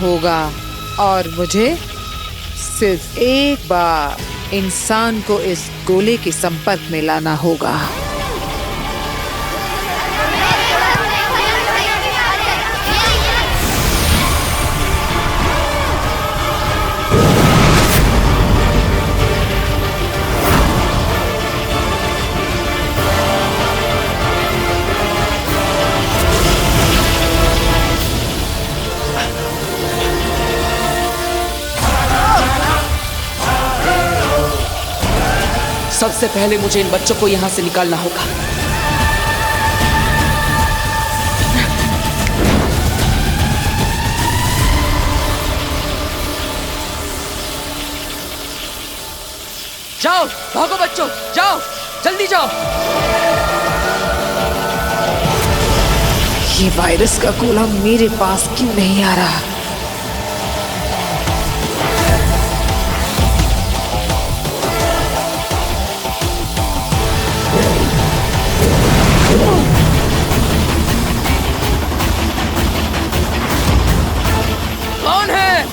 होगा और मुझे सिर्फ एक बार इंसान को इस गोले के संपर्क में लाना होगा। सबसे पहले मुझे इन बच्चों को यहां से निकालना होगा। जाओ, भागो बच्चों, जाओ, जल्दी जाओ। ये वायरस का गोला मेरे पास क्यों नहीं आ रहा? कौन है?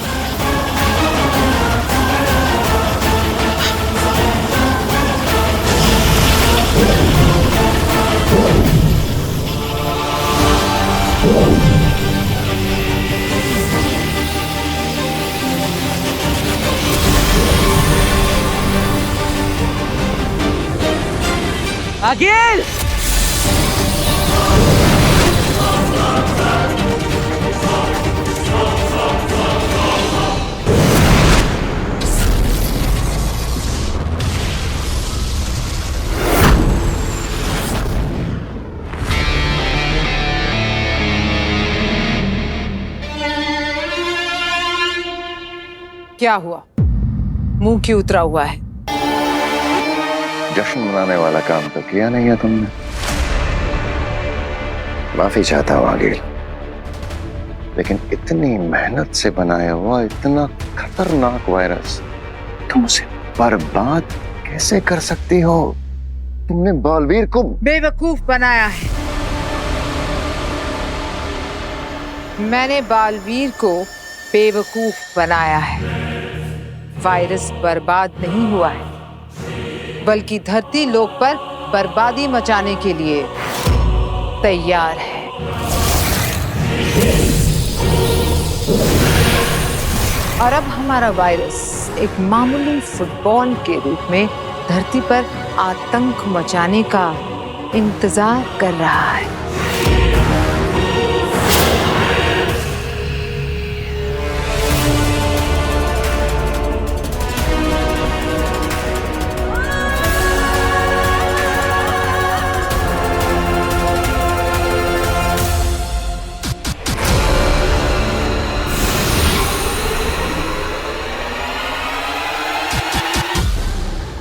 आगिल! क्या हुआ? मुंह क्यों उतरा हुआ है? जश्न मनाने वाला काम तो किया नहीं है तुमने। माफी चाहता हूं आगे, लेकिन इतनी मेहनत से बनाया हुआ इतना खतरनाक वायरस तुम उसे बर्बाद कैसे कर सकती हो? तुमने बालवीर को बेवकूफ बनाया है। मैंने बालवीर को बेवकूफ बनाया है। वायरस बर्बाद नहीं हुआ है, बल्कि धरती लोक पर बर्बादी मचाने के लिए तैयार है। और अब हमारा वायरस एक मामूली फुटबॉल के रूप में धरती पर आतंक मचाने का इंतजार कर रहा है।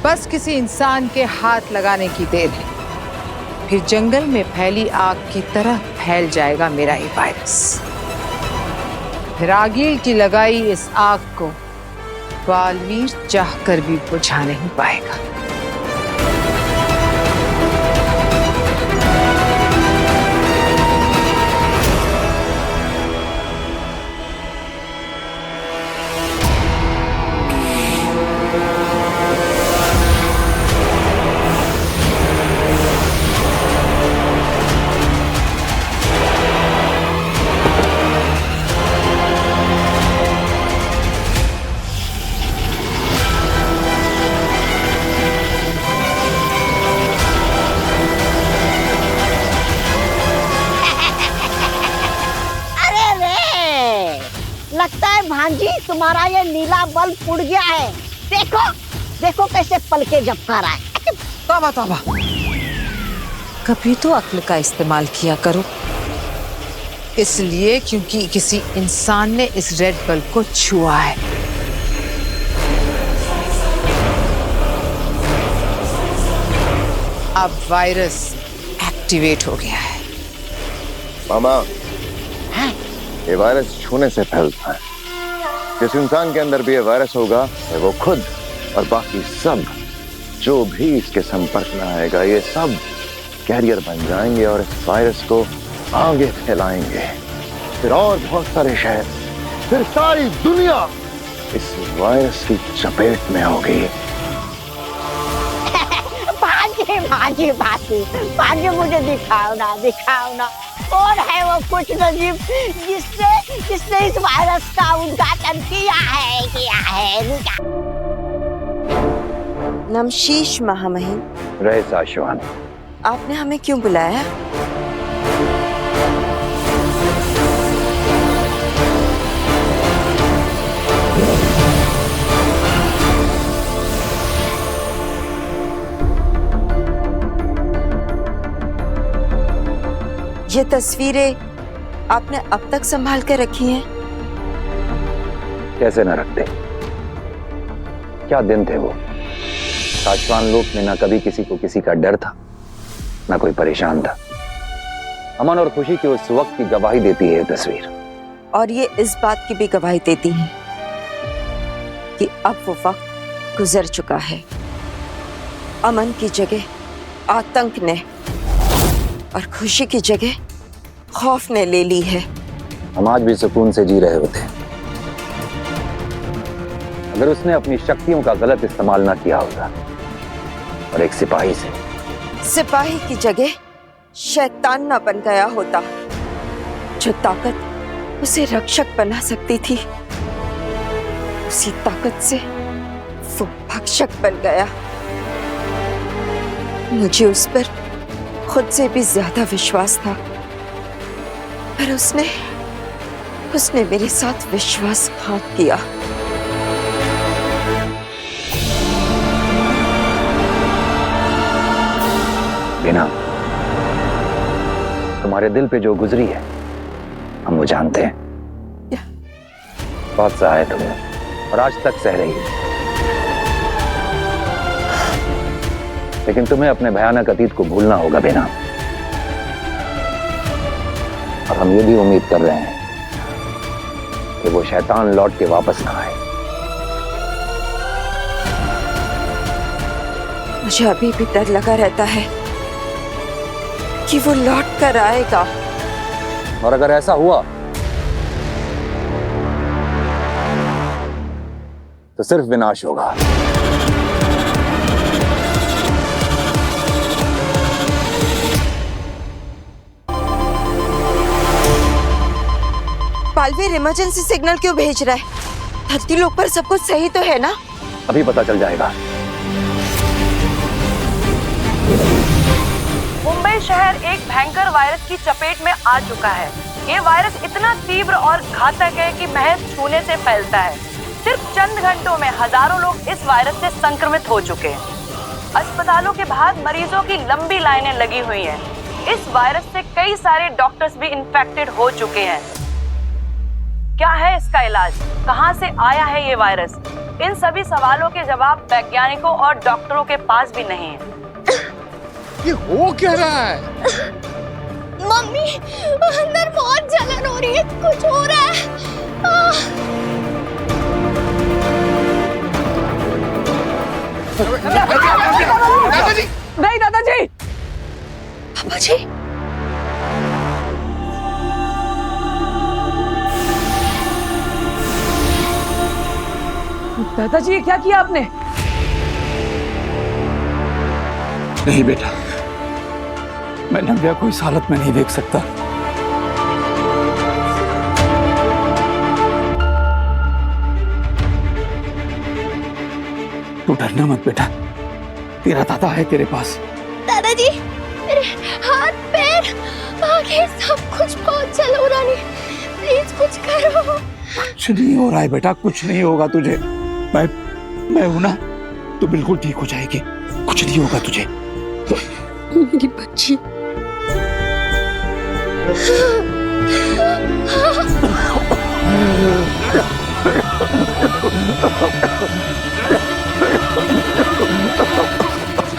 बस किसी इंसान के हाथ लगाने की देर है, फिर जंगल में फैली आग की तरह फैल जाएगा मेरा ये वायरस। रागील की लगाई इस आग को बालवीर चाहकर भी बुझा नहीं पाएगा। लगता है भांजी तुम्हारा ये नीला बल्ब उड़ गया है। देखो देखो कैसे पलके झपका रहा है। तौबा तौबा, कभी तो अक्ल का इस्तेमाल किया करो। इसलिए क्योंकि किसी इंसान ने इस रेड बल्ब को छुआ है। अब वायरस एक्टिवेट हो गया है। मामा, ये वायरस छूने से फैलता है। जिस इंसान के अंदर भी ये वायरस होगा, वो खुद और बाकी सब जो भी इसके संपर्क में आएगा, ये सब कैरियर बन जाएंगे और इस वायरस को आगे फैलाएंगे। फिर और बहुत सारे शहर फिर सारी दुनिया इस वायरस की चपेट में होगी। भाजी भाजी भाजी भाजी, मुझे दिखाओ ना कौन है वो कुछ नजीब जिसने इस वायरस का उद्घाटन किया है। नमशीश महामहिम, रहे साशवान, आपने हमें क्यों बुलाया? ये तस्वीरें आपने अब तक संभाल कर रखी हैं? कैसे न रखते, क्या दिन थे वो। साशवान लोक में ना कभी किसी को किसी का डर था, ना कोई परेशान था। अमन और खुशी की उस वक्त की गवाही देती है ये तस्वीर। और ये इस बात की भी गवाही देती है कि अब वो वक्त गुजर चुका है। अमन की जगह आतंक ने और खुशी की जगह खौफ ने ले ली है। हम आज भी सुकून से जी रहे होते अगर उसने अपनी शक्तियों का गलत इस्तेमाल ना किया होगा और एक सिपाही की जगह शैतान ना बन गया होता। जो ताकत उसे रक्षक बना सकती थी, उसी ताकत से वो भक्षक बन गया। मुझे उस पर खुद से भी ज्यादा विश्वास था, पर उसने मेरे साथ विश्वासघात किया। बिना, तुम्हारे दिल पे जो गुजरी है हम वो जानते हैं। बहुत सहा है तुमने और आज तक सह रही है, लेकिन तुम्हें अपने भयानक अतीत को भूलना होगा बिना। और हम ये भी उम्मीद कर रहे हैं कि वो शैतान लौट के वापस ना आए। मुझे अभी भी डर लगा रहता है कि वो लौट कर आएगा। और अगर ऐसा हुआ तो सिर्फ विनाश होगा। पालवीर इमरजेंसी सिग्नल क्यों भेज रहा है? धरती लोक पर सब कुछ सही तो है ना? अभी पता चल जाएगा। मुंबई शहर एक भयंकर वायरस की चपेट में आ चुका है। ये वायरस इतना तीव्र और घातक है कि महज छूने से फैलता है। सिर्फ चंद घंटों में हजारों लोग इस वायरस से संक्रमित हो चुके हैं। अस्पतालों के बाहर मरीजों की लंबी लाइनें लगी हुई हैं। इस वायरस से कई सारे डॉक्टर्स भी इन्फेक्टेड हो चुके हैं। क्या है इसका इलाज? कहां से आया है ये वायरस? इन सभी सवालों के जवाब वैज्ञानिकों और डॉक्टरों के पास भी नहीं है। ये हो क्या रहा है? मम्मी, अंदर बहुत जलन हो रही है, कुछ हो रहा है। दादाजी! नहीं दादाजी! पापा जी, दादाजी ये क्या किया आपने? नहीं बेटा, मैं नव्या को इस हालत में नहीं देख सकता। तू डरना मत बेटा, तेरा दादा है तेरे पास। दादाजी, मेरे हाथ पैर आगे सब कुछ बहुत जल हो रहा है। प्लीज कुछ करो। कुछ नहीं हो रहा है बेटा, कुछ नहीं होगा तुझे। मैं हूं ना, तो बिल्कुल ठीक हो जाएगी। कुछ नहीं होगा तुझे। मेरी बच्ची।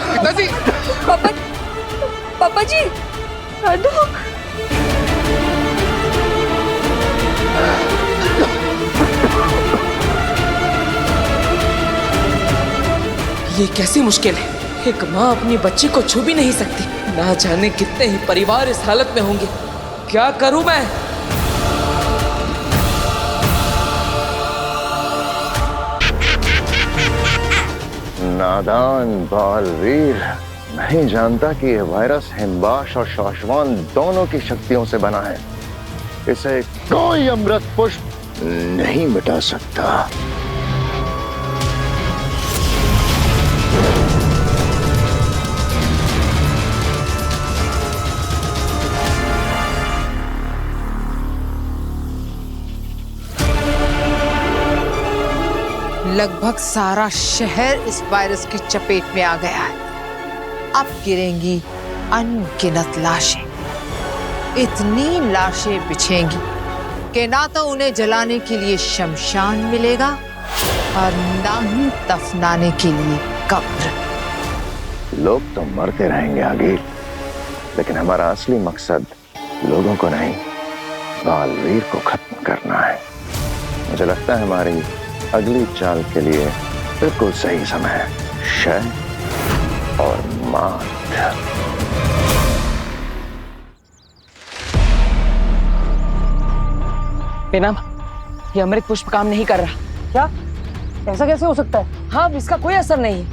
पिताजी! पापा जी, आदुक। ये कैसी मुश्किल है? एक माँ अपनी बच्ची को छू भी नहीं सकती। ना जाने कितने ही परिवार इस हालत में होंगे। क्या करूं मैं? नादान बालवीर नहीं जानता कि यह वायरस हिमबाश और शौशवान दोनों की शक्तियों से बना है। इसे कोई अमृत पुष्प नहीं मिटा सकता। लगभग सारा शहर इस वायरस की चपेट में आ गया है। अब गिरेंगी अनगिनत लाशें। इतनी लाशें बिछेंगी कि ना तो उन्हें जलाने के लिए शमशान मिलेगा और ना ही दफनाने के लिए कब्र। लोग तो मरते रहेंगे आगिल, लेकिन हमारा असली मकसद लोगों को नहीं, बालवीर को खत्म करना है। मुझे लगता है हमारी अगली चाल के लिए बिल्कुल सही समय है। शय और मात। बेनम, ये अमृत पुष्प काम नहीं कर रहा। क्या? ऐसा कैसे हो सकता है? हाँ, इसका कोई असर नहीं है।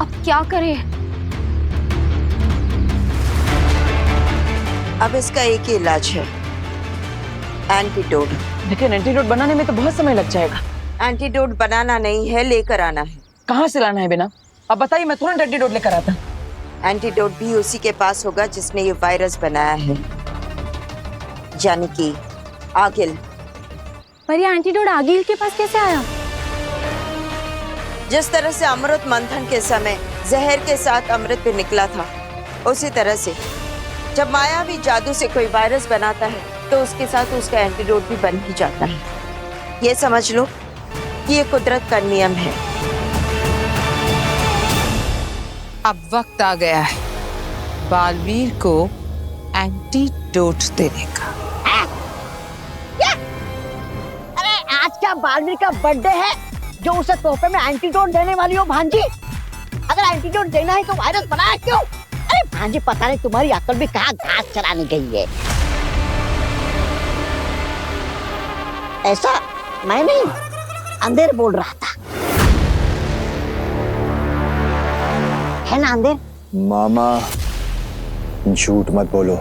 अब क्या करें? अब इसका एक ही इलाज है, एंटीडोट। लेकिन एंटीडोट बनाने में तो बहुत समय लग जाएगा। एंटीडोट बनाना नहीं है, लेकर आना है। कहाँ से लाना है बेनम? अब बताइए, मैं तुरंत एंटीडोट लेकर आता। एंटीडोट भी उसी के पास होगा जिसने ये वायरस बनाया है, यानी कि आगिल। पर ये एंटीडोट आगिल के पास कैसे आया? जिस तरह से अमृत मंथन के समय जहर के साथ अमृत भी निकला था, उसी तरह से जब मायावी जादू से कोई वायरस बनाता है तो उसके साथ उसका एंटीडोट भी बन ही जाता है। ये समझ लो कि ये कुदरत का नियम है। अब वक्त आ गया है बालवीर को एंटीडोट देने का। अरे आज क्या बालवीर का बर्थडे है जो उसे तोहफे में एंटीडोट देने वाली हो भांजी? अगर एंटीडोट देना है तो वायरस बनाया क्यों? अरे भांजी, पता नहीं तुम्हारी अकल भी कहाँ घास चराने गई है। ऐसा मैं नहीं, अंधेर बोल रहा था, है ना अंधेर? मामा झूठ मत बोलो,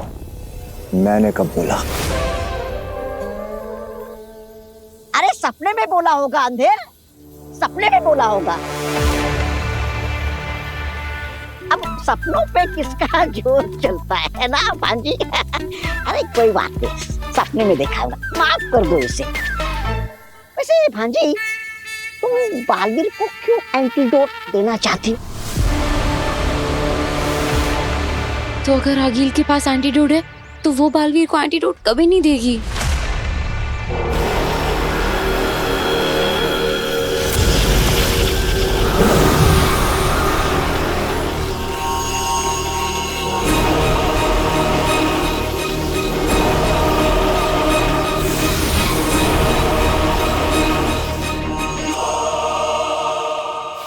मैंने कब बोला? अरे सपने में बोला होगा अंधेर, सपने में बोला होगा। अब सपनों पे किसका जोर चलता है ना भांजी? अरे कोई बात नहीं, सपने में देखा होगा, माफ कर दो इसे। वैसे भांजी, तुम बालवीर को क्यों एंटीडोट देना चाहती हो? तो अगर आगिल के पास एंटीडोट है तो वो बालवीर को एंटीडोट कभी नहीं देगी।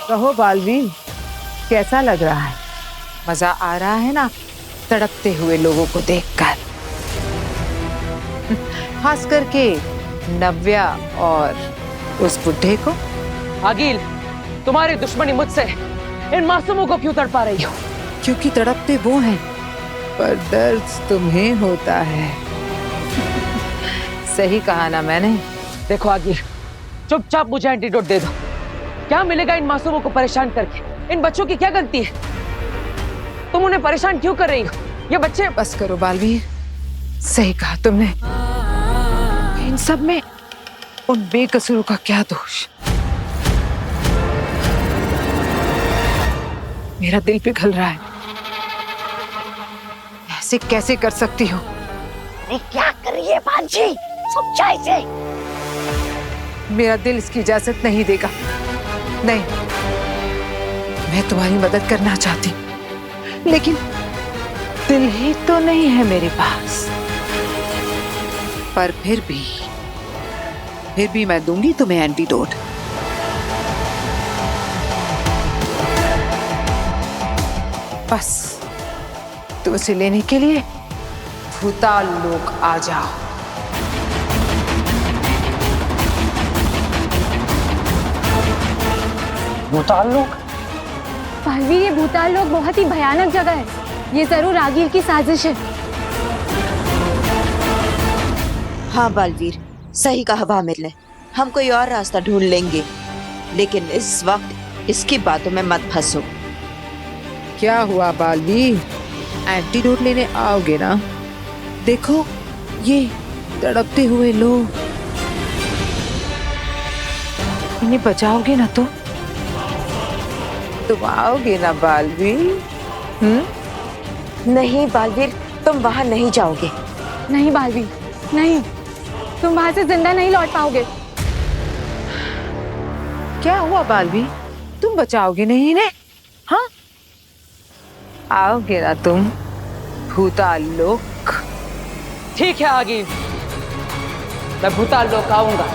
कहो बालवीर, कैसा लग रहा है? मजा आ रहा है ना तड़पते हुए लोगों को देखकर? खास करके नव्या और उस बुढ़े को। आगिल, तुम्हारी दुश्मनी मुझसे इन मासूमों को क्यों तड़पा रही हो? क्योंकि तड़पते वो हैं, पर दर्द तुम्हें होता है। सही कहा ना मैंने? देखो आगिल, चुपचाप मुझे एंटीडोट दे दो। क्या मिलेगा इन मासूमों को परेशान करके? इन बच्चों की क्या गलती है? तुम उन्हें परेशान क्यों कर रही हो? ये बच्चे। बस करो बालवीर, सही कहा तुमने। इन सब में उन बेकसूरों का क्या दोष? मेरा दिल पिघल रहा है। ऐसे कैसे कर सकती हो? अरे क्या कर रही है भांजी? समझा इसे। मेरा दिल इसकी इजाजत नहीं देगा। नहीं, मैं तुम्हारी मदद करना चाहती हूँ, लेकिन दिल ही तो नहीं है मेरे पास। पर फिर भी मैं दूंगी तुम्हें एंटीडोट। बस तुम उसे लेने के लिए भूताल लोक आ जाओ। भूताल लोग? बालवीर, ये भूताल लोग बहुत ही भयानक जगह है। ये जरूर रागीर की साजिश है। हाँ बालवीर, सही कहा भामिर ने। हम कोई और रास्ता ढूंढ लेंगे, लेकिन इस वक्त इसकी बातों में मत फंसो। क्या हुआ बालवीर? एंटीडोट लेने आओगे ना? देखो ये तड़पते हुए लोग, इन्हें बचाओगे ना? तुम आओगे ना बालवीर? नहीं बालवीर, तुम वहां नहीं जाओगे। नहीं बालवीर, नहीं, तुम वहां से जिंदा नहीं लौट पाओगे। क्या हुआ बालवीर? तुम बचाओगे नहीं इन्हें? हाँ, आओगे ना तुम भूताल लोक? ठीक है आगिर, मैं भूताल लोक आऊंगा।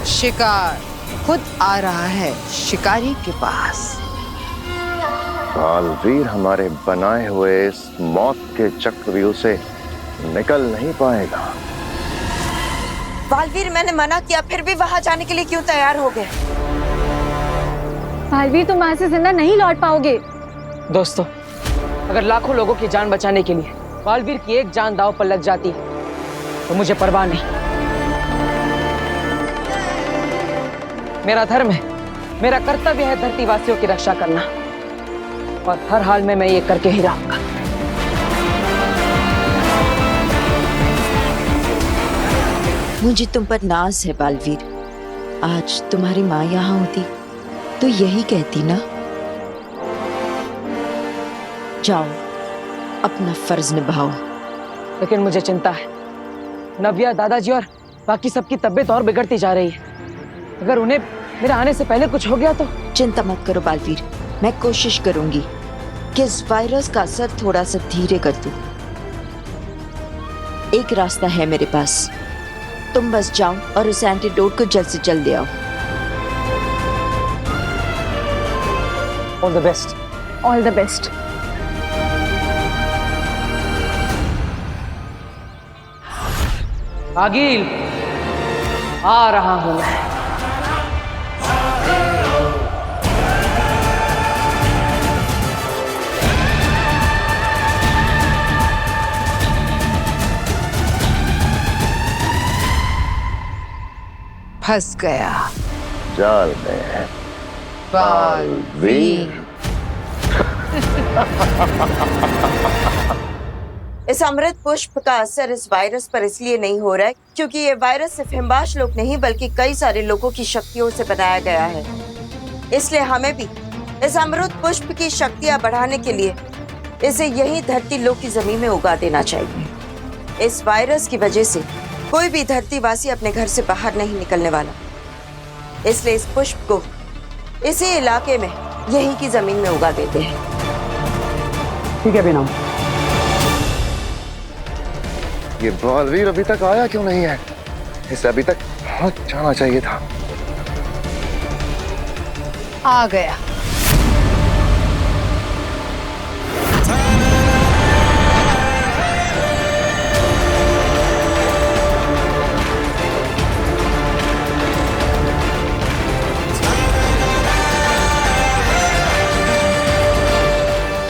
शिकार खुद आ रहा है शिकारी के पास। बालवीर हमारे बनाए हुए इस मौत के चक्रव्यूह से निकल नहीं पाएगा। बालवीर, मैंने मना किया, फिर भी वहां जाने के लिए क्यों तैयार हो गए? बालवीर, तुम वहां से जिंदा नहीं लौट पाओगे। दोस्तों, अगर लाखों लोगों की जान बचाने के लिए बालवीर की एक जान दांव पर लग जाती तो मुझे परवाह नहीं। मेरा धर्म है, मेरा कर्तव्य है धरतीवासियों की रक्षा करना, और हर हाल में मैं ये करके ही रहूंगा। मुझे तुम पर नाज है बालवीर। आज तुम्हारी माँ यहाँ होती तो यही कहती ना। जाओ, अपना फर्ज निभाओ। लेकिन मुझे चिंता है, नव्या, दादाजी और बाकी सबकी तबीयत और बिगड़ती जा रही है। अगर उन्हें मेरे आने से पहले कुछ हो गया तो? चिंता मत करो बालवीर, मैं कोशिश करूंगी कि इस वायरस का असर थोड़ा सा धीरे कर दूं। एक रास्ता है मेरे पास, तुम बस जाओ और उस एंटीडोट को जल्द से जल्द ले आओ। All the best. All the best. आगिल, आ रहा हूं मैं। फंस गया जाल में बालवीर। इस अमृत पुष्प का असर इस वायरस पर इसलिए नहीं हो रहा है क्योंकि ये वायरस सिर्फ हिमवाश लोग नहीं बल्कि कई सारे लोगों की शक्तियों से बनाया गया है। इसलिए हमें भी इस अमृत पुष्प की शक्तियां बढ़ाने के लिए इसे यही धरती लोक की जमीन में उगा देना चाहिए। इस वायरस की वजह से कोई भी धरतीवासी अपने घर से बाहर नहीं निकलने वाला, इसलिए इस पुष्प को इसी इलाके में यही की जमीन में उगा देते हैं। ठीक है बेनाम। ये बालवीर अभी तक आया क्यों नहीं है? इसे अभी तक पहुंच जाना चाहिए था। आ गया।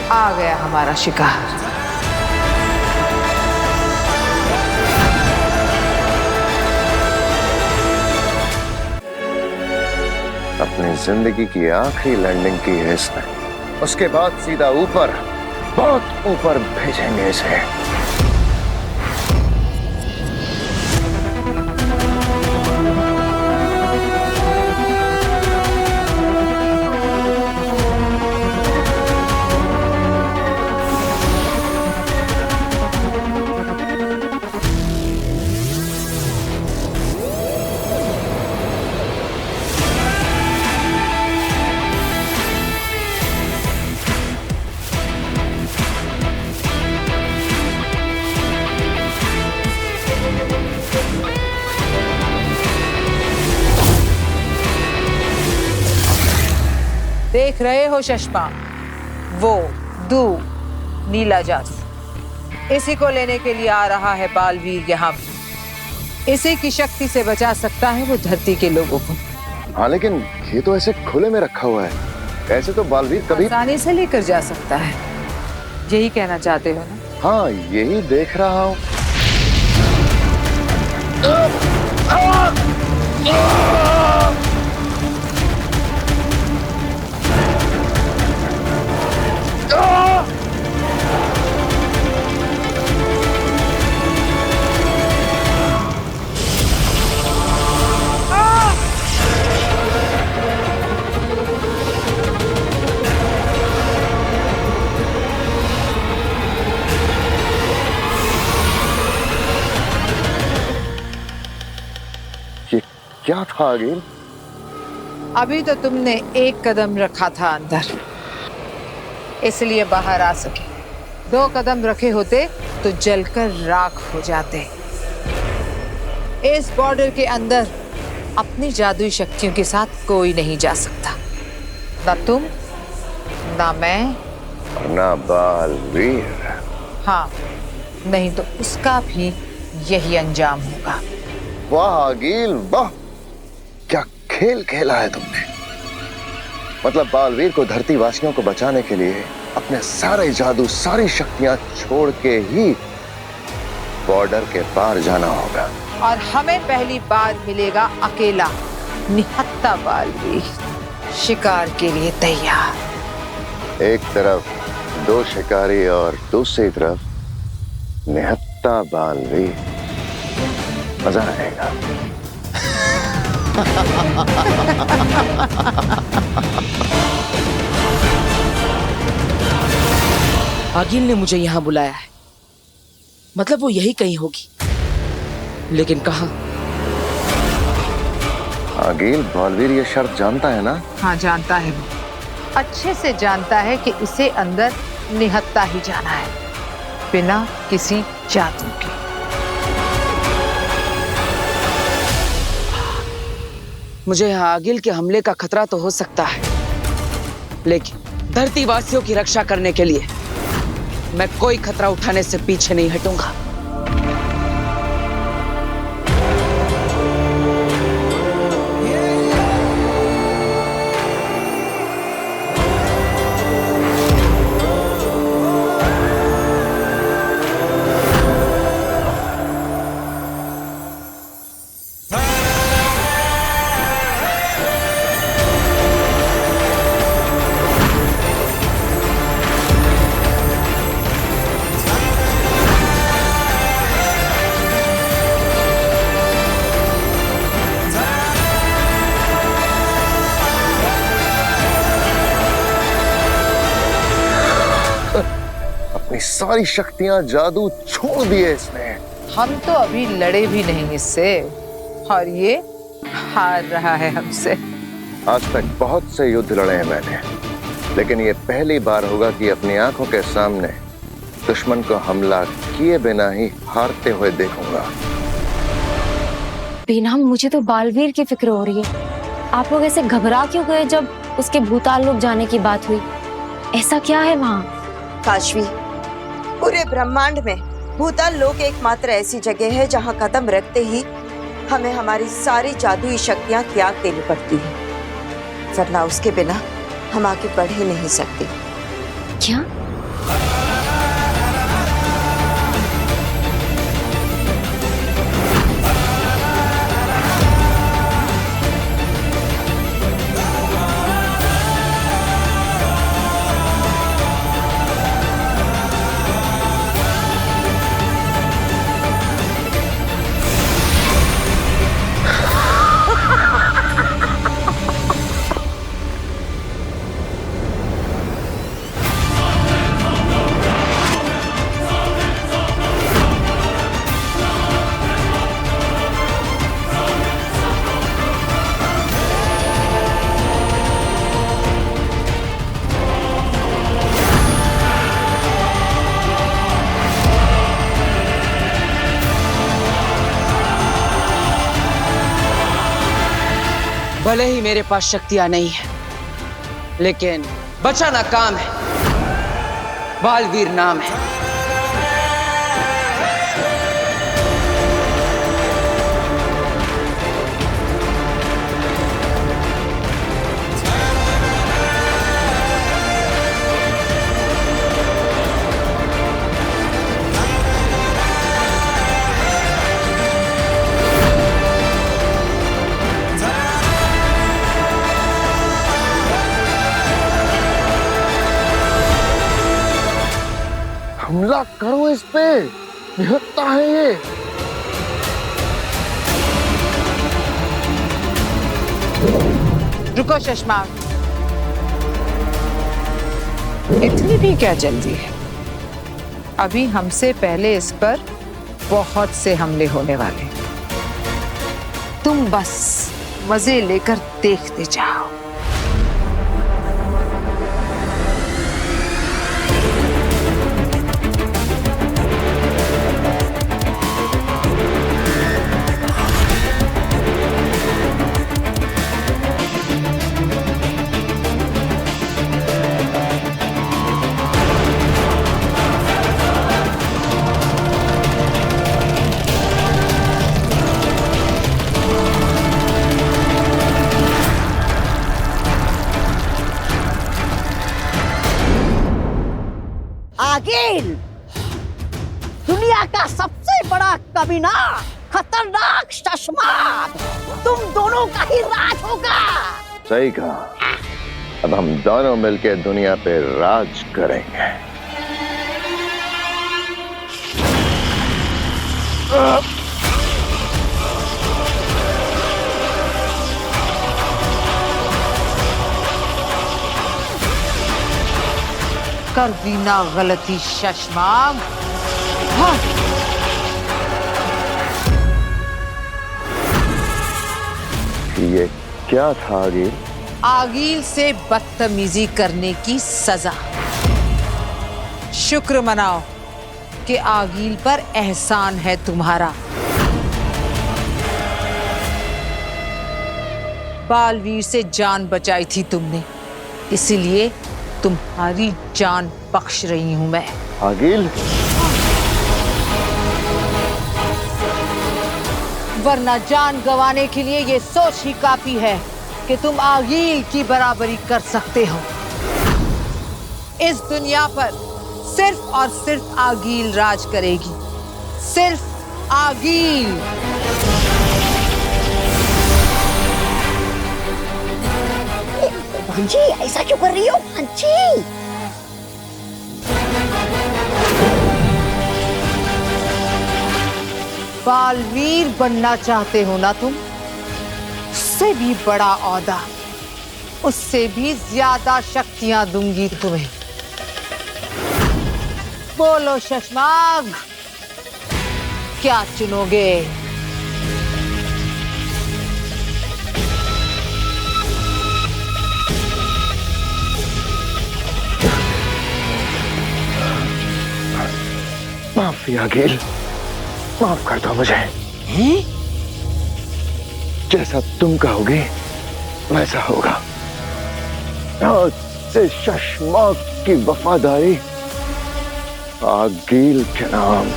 आ गया हमारा शिकार। अपनी जिंदगी की आखिरी लैंडिंग की है इसने। उसके बाद सीधा ऊपर, बहुत ऊपर भेजेंगे इसे। देख रहे हो चश्मा, वो दू नीला जादू, इसी को लेने के लिए आ रहा है बालवीर यहाँ। इसी की शक्ति से बचा सकता है वो धरती के लोगों को। हाँ लेकिन ये तो ऐसे खुले में रखा हुआ है, ऐसे तो बालवीर कभी आसानी से लेकर जा सकता है, यही कहना चाहते हो ना? हाँ यही देख रहा हूँ। क्या था आगिल? अभी तो तुमने एक कदम रखा था अंदर, इसलिए बाहर आ सके। 2 कदम रखे होते तो जलकर राख हो जाते। इस बॉर्डर के अंदर अपनी जादुई शक्तियों के साथ कोई नहीं जा सकता, ना तुम, ना मैं, ना बालवीर। हाँ, नहीं तो उसका भी यही अंजाम होगा। वाह आगिल वाह, क्या खेल खेला है तुमने। मतलब बालवीर को धरती वासियों को बचाने के लिए अपने सारे जादू, सारी शक्तियां छोड़ के ही बॉर्डर के पार जाना होगा। और हमें पहली बार मिलेगा अकेला निहत्था बालवीर, शिकार के लिए तैयार। एक तरफ 2 शिकारी और दूसरी तरफ निहत्था बालवीर, मजा आएगा। आगिल ने मुझे यहाँ बुलाया है, मतलब वो यही कहीं होगी, लेकिन कहाँ? आगिल, बालवीर ये शर्त जानता है ना? हाँ जानता है, वो अच्छे से जानता है कि इसे अंदर निहत्था ही जाना है, बिना किसी जादू के। मुझे यहाँ आगिल के हमले का खतरा तो हो सकता है, लेकिन धरती वासियों की रक्षा करने के लिए मैं कोई खतरा उठाने से पीछे नहीं हटूंगा। अपनी सारी शक्तियां, जादू छोड़ दिए इसने। हम तो अभी लड़े भी नहीं इससे, और ये हार रहा है हमसे। आज तक बहुत से युद्ध लड़े हैं मैंने, लेकिन ये पहली बार होगा कि अपनी आंखों के सामने दुश्मन को हमला किए बिना ही हारते हुए देखूंगा। बीना, मुझे तो बालवीर की फिक्र हो रही है। आप लोग ऐसे घबरा क्यों गए जब उसके भूताल लोक जाने की बात हुई? ऐसा क्या है वहाँ? काशवी, पूरे ब्रह्मांड में भूताल लोक एकमात्र ऐसी जगह है जहाँ कदम रखते ही हमें हमारी सारी जादुई शक्तियाँ त्याग देनी पड़ती है, वरना उसके बिना हम आगे बढ़ ही नहीं सकते। क्या? भले ही मेरे पास शक्तियां नहीं है, लेकिन बचाना काम है, बालवीर नाम है। हमला करो इस पे, निहत्था है ये। रुको शशमाक, इतनी भी क्या जल्दी है? अभी हमसे पहले इस पर बहुत से हमले होने वाले। तुम बस मजे लेकर देखते जाओ। आगिल, दुनिया का सबसे बड़ा कमीना, खतरनाक शशमाक, तुम दोनों का ही राज होगा। सही कहा। अब हम दोनों मिलकर दुनिया पे राज करेंगे। कर दी ना गलती शशमाक। हाँ। ये क्या था आगिल? आगिल से बदतमीजी करने की सजा। शुक्र मनाओ कि आगिल पर एहसान है तुम्हारा। बालवीर से जान बचाई थी तुमने, इसीलिए तुम्हारी जान बख्श रही हूं मैं। आगिल, वरना जान गंवाने के लिए ये सोच ही काफी है कि तुम आगिल की बराबरी कर सकते हो। इस दुनिया पर सिर्फ और सिर्फ आगिल राज करेगी, सिर्फ आगिल। जी ऐसा क्यों कर रही हो जी? बालवीर बनना चाहते हो ना तुम? उससे भी बड़ा औहदा, उससे भी ज्यादा शक्तियां दूंगी तुम्हें। बोलो शशमाक, क्या चुनोगे? माफी आगिल, माफ कर दो मुझे। जैसा तुम कहोगे वैसा होगा। आज से शशमाक की वफादारी आगिल के नाम।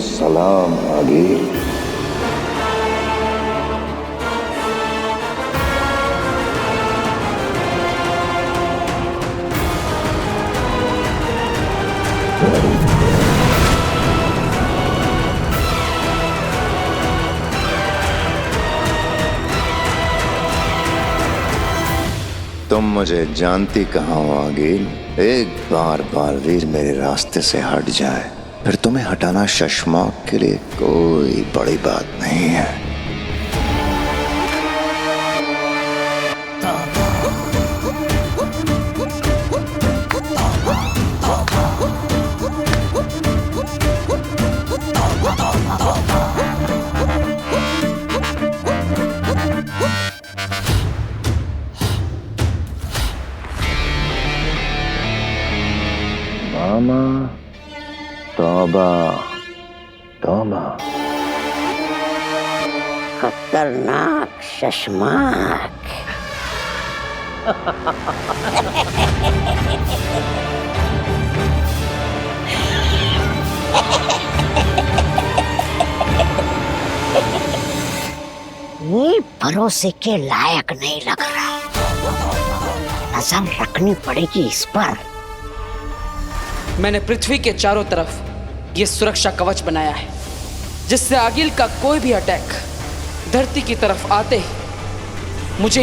सलाम आगिल। तुम मुझे जानती कहाँ हो आगिल? एक बार बालवीर मेरे रास्ते से हट जाए फिर तुम्हें हटाना शशमाक के लिए कोई बड़ी बात नहीं है। तौबा तौबा। खतरनाक शशमाक। ये भरोसे के लायक नहीं लग रहा, नजर रखनी पड़ेगी इस पर। मैंने पृथ्वी के चारों तरफ ये सुरक्षा कवच बनाया है, जिससे आगिल का कोई भी अटैक धरती की तरफ आते ही मुझे